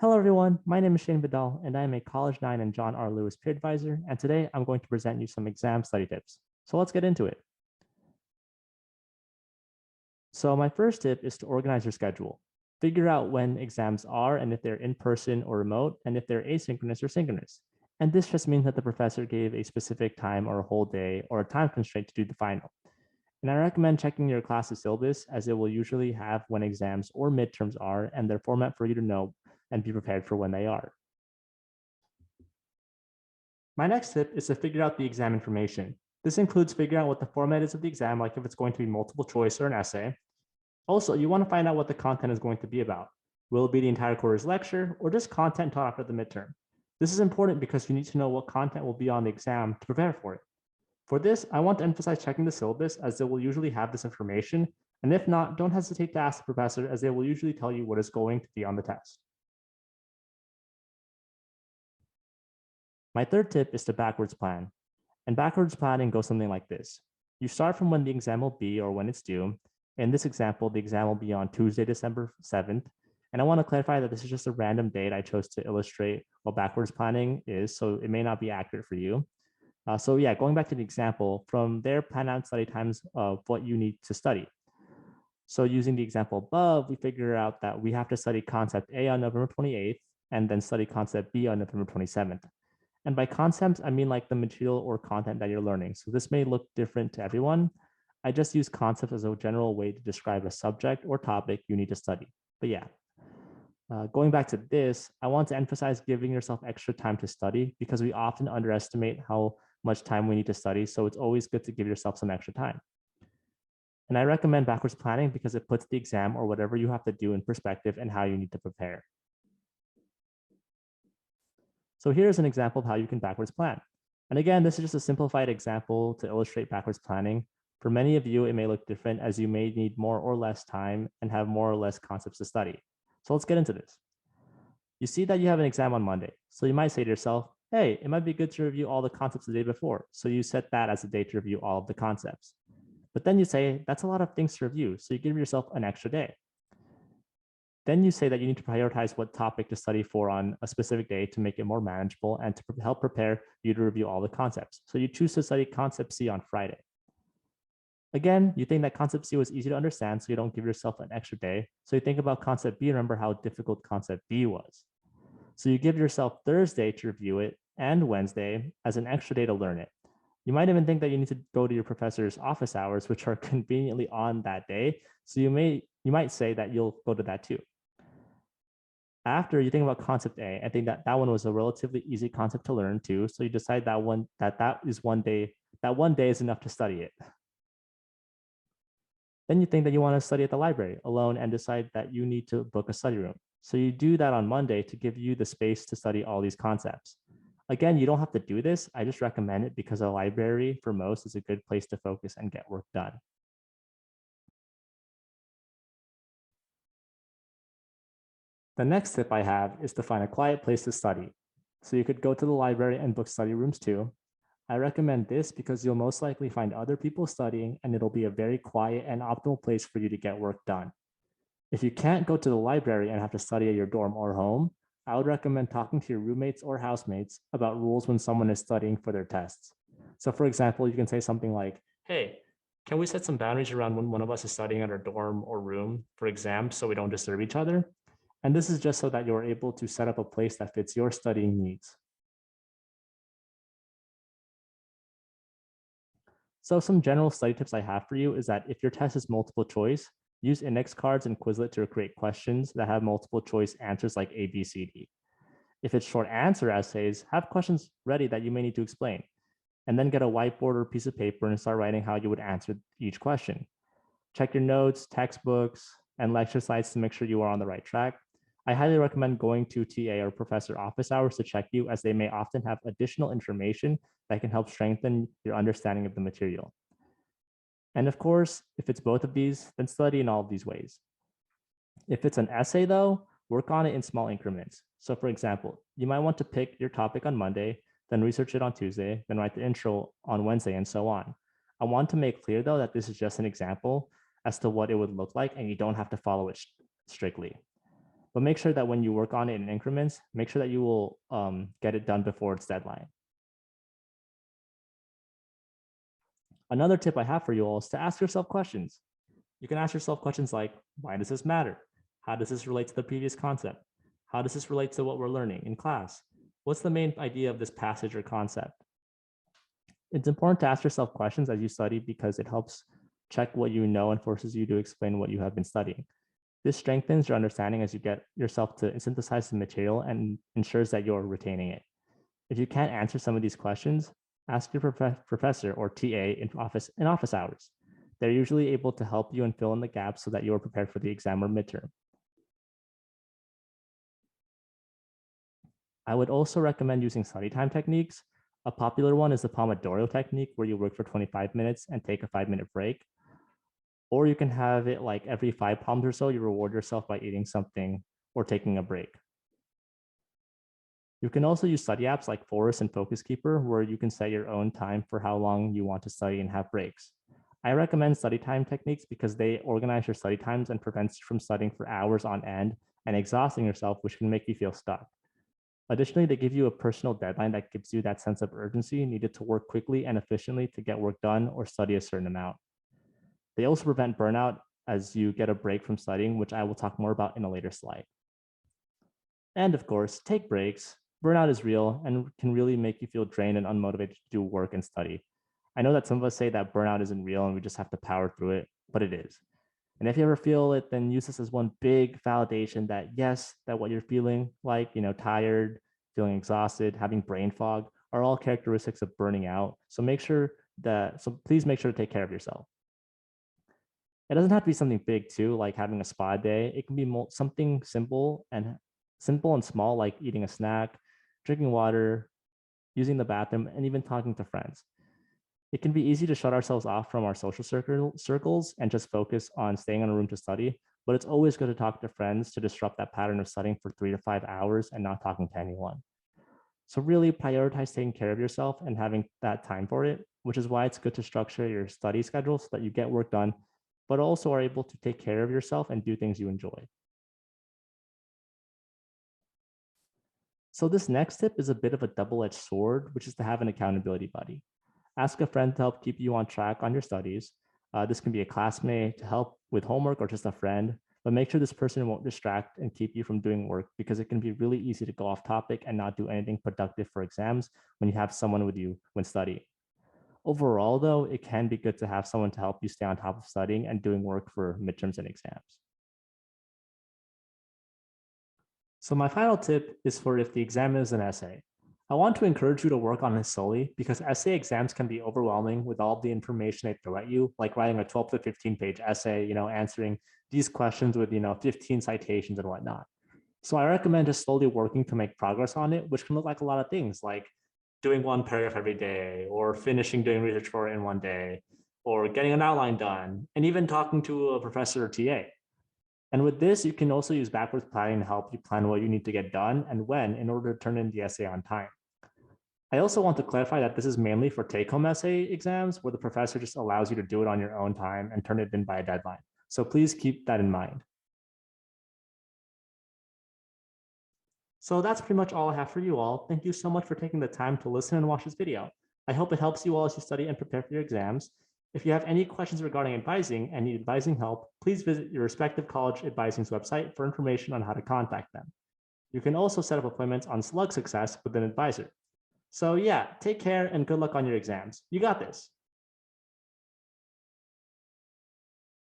Hello, everyone. My name is Shane Vidal, and I am a College 9 and John R. Lewis peer advisor. And today I'm going to present you some exam study tips. So let's get into it. So my first tip is to organize your schedule. Figure out when exams are and if they're in person or remote, and if they're asynchronous or synchronous. And this just means that the professor gave a specific time or a whole day or a time constraint to do the final. And I recommend checking your class's syllabus as it will usually have when exams or midterms are and their format for you to know and be prepared for when they are. My next tip is to figure out the exam information. This includes figuring out what the format is of the exam, like if it's going to be multiple choice or an essay. Also, you want to find out what the content is going to be about. Will it be the entire quarter's lecture or just content taught after the midterm? This is important because you need to know what content will be on the exam to prepare for it. For this, I want to emphasize checking the syllabus as it will usually have this information. And if not, don't hesitate to ask the professor as they will usually tell you what is going to be on the test. My third tip is to backwards plan. And backwards planning goes something like this. You start from when the exam will be or when it's due. In this example, the exam will be on Tuesday, December 7th. And I want to clarify that this is just a random date I chose to illustrate what backwards planning is, so it may not be accurate for you. So yeah, going back to the example, from there, plan out study times of what you need to study. So using the example above, we figure out that we have to study concept A on November 28th and then study concept B on November 27th. And by concepts, I mean like the material or content that you're learning. So this may look different to everyone. I just use concepts as a general way to describe a subject or topic you need to study. But yeah, going back to this, I want to emphasize giving yourself extra time to study because we often underestimate how much time we need to study. So it's always good to give yourself some extra time. And I recommend backwards planning because it puts the exam or whatever you have to do in perspective and how you need to prepare. So here's an example of how you can backwards plan. And again, this is just a simplified example to illustrate backwards planning. For many of you, it may look different as you may need more or less time and have more or less concepts to study. So let's get into this. You see that you have an exam on Monday. So you might say to yourself, hey, it might be good to review all the concepts the day before. So you set that as a day to review all of the concepts. But then you say, that's a lot of things to review. So you give yourself an extra day. Then you say that you need to prioritize what topic to study for on a specific day to make it more manageable and to help prepare you to review all the concepts. So you choose to study concept C on Friday. Again, you think that concept C was easy to understand, so you don't give yourself an extra day. So you think about concept B and remember how difficult concept B was. So you give yourself Thursday to review it and Wednesday as an extra day to learn it. You might even think that you need to go to your professor's office hours, which are conveniently on that day. So you might say that you'll go to that too. After you think about concept A, I think that one was a relatively easy concept to learn too. So you decide that one day is enough to study it. Then you think that you want to study at the library alone and decide that you need to book a study room. So you do that on Monday to give you the space to study all these concepts. Again, you don't have to do this. I just recommend it because a library for most is a good place to focus and get work done. The next tip I have is to find a quiet place to study. So you could go to the library and book study rooms too. I recommend this because you'll most likely find other people studying and it'll be a very quiet and optimal place for you to get work done. If you can't go to the library and have to study at your dorm or home, I would recommend talking to your roommates or housemates about rules when someone is studying for their tests. So for example, you can say something like, hey, can we set some boundaries around when one of us is studying at our dorm or room for exams so we don't disturb each other? And this is just so that you're able to set up a place that fits your studying needs. So some general study tips I have for you is that if your test is multiple choice, use index cards and Quizlet to create questions that have multiple choice answers like A, B, C, D. If it's short answer essays, have questions ready that you may need to explain, and then get a whiteboard or piece of paper and start writing how you would answer each question. Check your notes, textbooks, and lecture slides to make sure you are on the right track. I highly recommend going to TA or professor office hours to check you as they may often have additional information that can help strengthen your understanding of the material. And of course, if it's both of these, then study in all of these ways. If it's an essay though, work on it in small increments. So for example, you might want to pick your topic on Monday, then research it on Tuesday, then write the intro on Wednesday and so on. I want to make clear though that this is just an example as to what it would look like and you don't have to follow it strictly. but make sure that when you work on it in increments, make sure that you will get it done before its deadline. Another tip I have for you all is to ask yourself questions. You can ask yourself questions like, why does this matter? How does this relate to the previous concept? How does this relate to what we're learning in class? What's the main idea of this passage or concept? It's important to ask yourself questions as you study because it helps check what you know and forces you to explain what you have been studying. This strengthens your understanding as you get yourself to synthesize the material and ensures that you're retaining it. If you can't answer some of these questions, ask your professor or TA in office hours. They're usually able to help you and fill in the gaps so that you are prepared for the exam or midterm. I would also recommend using study time techniques. A popular one is the Pomodoro technique, where you work for 25 minutes and take a 5-minute break. Or you can have it like every 5 problems or so, you reward yourself by eating something or taking a break. You can also use study apps like Forest and Focus Keeper, where you can set your own time for how long you want to study and have breaks. I recommend study time techniques because they organize your study times and prevents you from studying for hours on end and exhausting yourself, which can make you feel stuck. Additionally, they give you a personal deadline that gives you that sense of urgency needed to work quickly and efficiently to get work done or study a certain amount. They also prevent burnout as you get a break from studying, which I will talk more about in a later slide. And of course, take breaks. Burnout is real and can really make you feel drained and unmotivated to do work and study. I know that some of us say that burnout isn't real and we just have to power through it, but it is. And if you ever feel it, then use this as one big validation that yes, that what you're feeling like, tired, feeling exhausted, having brain fog are all characteristics of burning out. So please make sure to take care of yourself. It doesn't have to be something big too, like having a spa day. It can be something simple and small, like eating a snack, drinking water, using the bathroom, and even talking to friends. It can be easy to shut ourselves off from our social circles and just focus on staying in a room to study, but it's always good to talk to friends to disrupt that pattern of studying for 3 to 5 hours and not talking to anyone. So really prioritize taking care of yourself and having that time for it, which is why it's good to structure your study schedule so that you get work done, but also are able to take care of yourself and do things you enjoy. So this next tip is a bit of a double-edged sword, which is to have an accountability buddy. Ask a friend to help keep you on track on your studies. This can be a classmate to help with homework or just a friend, but make sure this person won't distract and keep you from doing work because it can be really easy to go off topic and not do anything productive for exams when you have someone with you when studying. Overall, though, it can be good to have someone to help you stay on top of studying and doing work for midterms and exams. So my final tip is for if the exam is an essay. I want to encourage you to work on this solely because essay exams can be overwhelming with all the information they throw at you, like writing a 12 to 15 page essay, answering these questions with, 15 citations and whatnot. So I recommend just slowly working to make progress on it, which can look like a lot of things like doing one paragraph every day or finishing doing research for it in one day or getting an outline done and even talking to a professor or TA. And with this, you can also use backwards planning to help you plan what you need to get done and when in order to turn in the essay on time. I also want to clarify that this is mainly for take-home essay exams where the professor just allows you to do it on your own time and turn it in by a deadline. So please keep that in mind. So that's pretty much all I have for you all. Thank you so much for taking the time to listen and watch this video. I hope it helps you all as you study and prepare for your exams. If you have any questions regarding advising and need advising help, please visit your respective college advising's website for information on how to contact them. You can also set up appointments on Slug Success with an advisor. So yeah, take care and good luck on your exams. You got this.